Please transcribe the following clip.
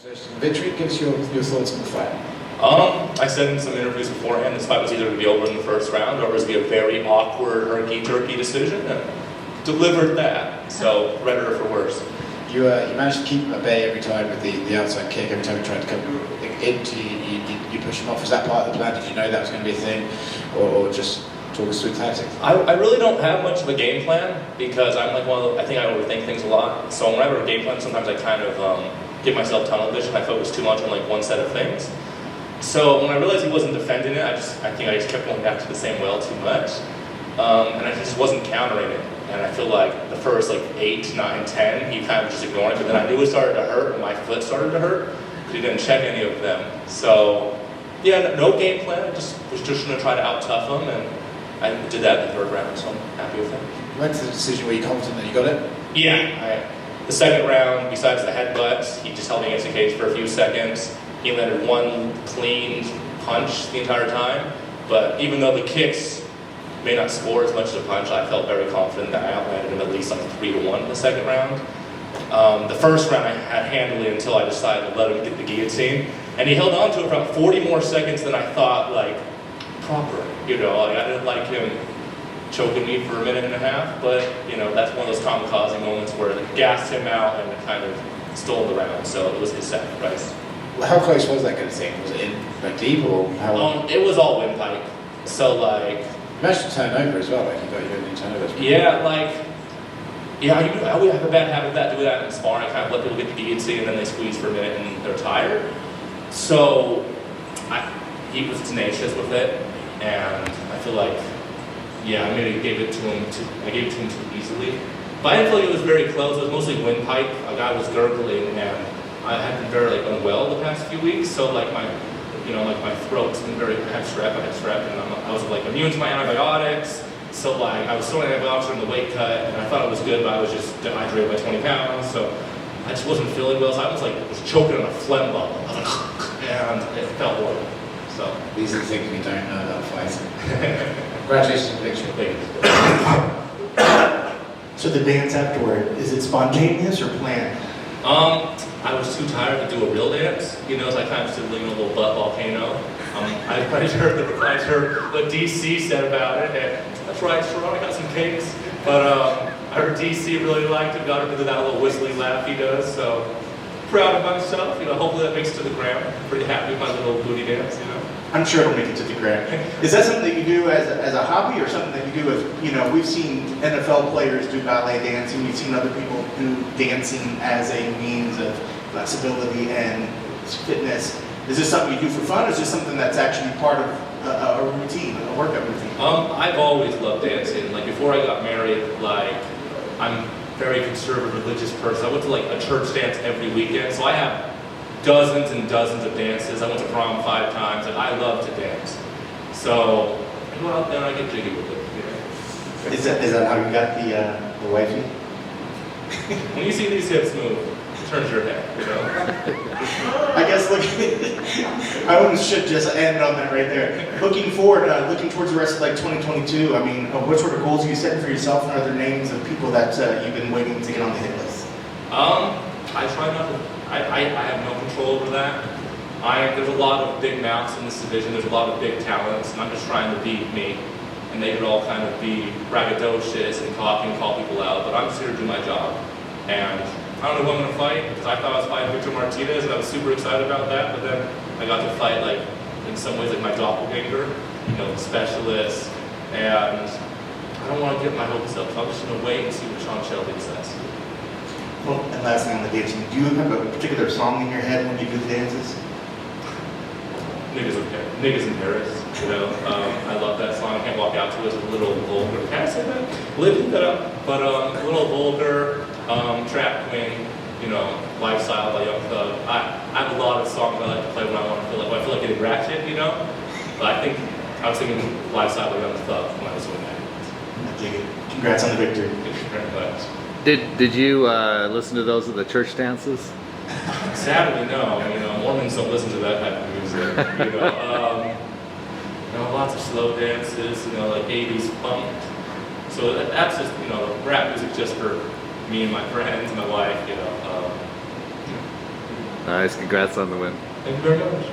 Congratulations on the victory. Give us your thoughts on the fight. I said in some interviews beforehand, this fight was either going to be over in the first round or it was going to be a very awkward, herky-jerky decision, and delivered that. So, for better or for worse. You managed to keep him at bay every time with the outside kick. Every time he tried to come into you push him off. Was that part of the plan? Did you know that was going to be a thing, or just talk us through tactics? I really don't have much of a game plan because I'm like I think I overthink things a lot. So when I have a game plan, sometimes I kind of give myself tunnel vision. I focus too much on like one set of things. So when I realized he wasn't defending it, I think I just kept going back to the same well too much, and I just wasn't countering it. And I feel like the first like 8, 9, 10, he kind of just ignored it. But then I knew it started to hurt, and my foot started to hurt because he didn't check any of them. So yeah, no game plan. I was just going to try to out-tough him, and I did that in the third round. So I'm happy with it. You went to the decision where you confident that you got it? Yeah. The second round, besides the headbutts, he just held me against the cage for a few seconds. He landed one clean punch the entire time, but even though the kicks may not score as much as a punch, I felt very confident that I outlanded him at least like 3-1 in the second round. The first round I had handily until I decided to let him get the guillotine, and he held on to it for about 40 more seconds than I thought like proper. You know, like, I didn't like him choking me for a minute and a half, but you know that's one of those kamikaze moments where it gassed him out and it kind of stole the round. So it was his sacrifice. Well, how close was that kind of thing? Was it in like deep or how? It was all windpipe. So like. You managed to turn over as well. Like you got your own turnovers. Yeah, I would have a bad habit of that. Do that in sparring. I kind of let people get the guillotine and then they squeeze for a minute and they're tired. So he was tenacious with it, and I feel like I maybe gave it to him too easily. But I didn't feel like it was very close. It was mostly windpipe. A guy was gurgling, and I had been very like unwell the past few weeks. So like my throat's been very I had strep, and I was like immune to my antibiotics. So like I was throwing antibiotics in the weight cut, and I thought it was good, but I was just dehydrated by 20 pounds. So I just wasn't feeling well. So I was choking on a phlegm bubble, and it felt horrible. So these are the things we don't know about fighting. Congratulations on the victory. So the dance afterward, is it spontaneous or planned? I was too tired to do a real dance, so I kind of did a little butt volcano. I heard what DC said about it, and that's right, Sharon, I got some cakes. But I heard DC really liked it, got him to do that little whistling laugh he does, so proud of myself, hopefully that makes it to the gram. Pretty happy with my little booty dance, I'm sure it'll make it to the gram. Is that something that you do as a hobby, or something that you do as, we've seen NFL players do ballet dancing, we've seen other people do dancing as a means of flexibility and fitness. Is this something you do for fun, or is this something that's actually part of a routine, a workout routine? I've always loved dancing. Like before I got married, I'm a very conservative religious person. I went to a church dance every weekend, so I have dozens and dozens of dances. I went to prom 5 times, and I love to dance. So I go out there and I get jiggy with it. Is that how you got the wifey? When you see these hips move, it turns your head, I guess I almost should just end on that right there. Looking forward, looking towards the rest of 2022, I mean, what sort of goals are you setting for yourself, and are there names of people that you've been waiting to get on the hit list? I try not to. I have no control over that. There's a lot of big mouths in this division. There's a lot of big talents, and I'm just trying to beat me. And they could all kind of be braggadocious and cocky and call people out, but I'm just here to do my job. And I don't know who I'm going to fight, because I thought I was fighting Victor Martinez, and I was super excited about that, but then I got to fight, in some ways, my doppelganger, specialist, and I don't want to get my hopes up, so I'm just going to wait and see what Sean Shelby says. Well, and last thing on the dancing, do you have a particular song in your head when you do the dances? Niggas in Paris, I love that song. I can't walk out to it. It's a little vulgar. Can I say that? Live that up. But a little vulgar, trap queen, lifestyle by Young Thug. I have a lot of songs I like to play when I feel like getting ratchet, But I think I was thinking lifestyle by Young Thug when I was doing that. Congrats on the victory. Thank you very much. Did you listen to those at the church dances? Sadly, no. Mormons don't listen to that type of music. Lots of slow dances, like 80s funk. So that's just, rap music just for me and my friends, my wife, Nice. Congrats on the win. Thank you very much.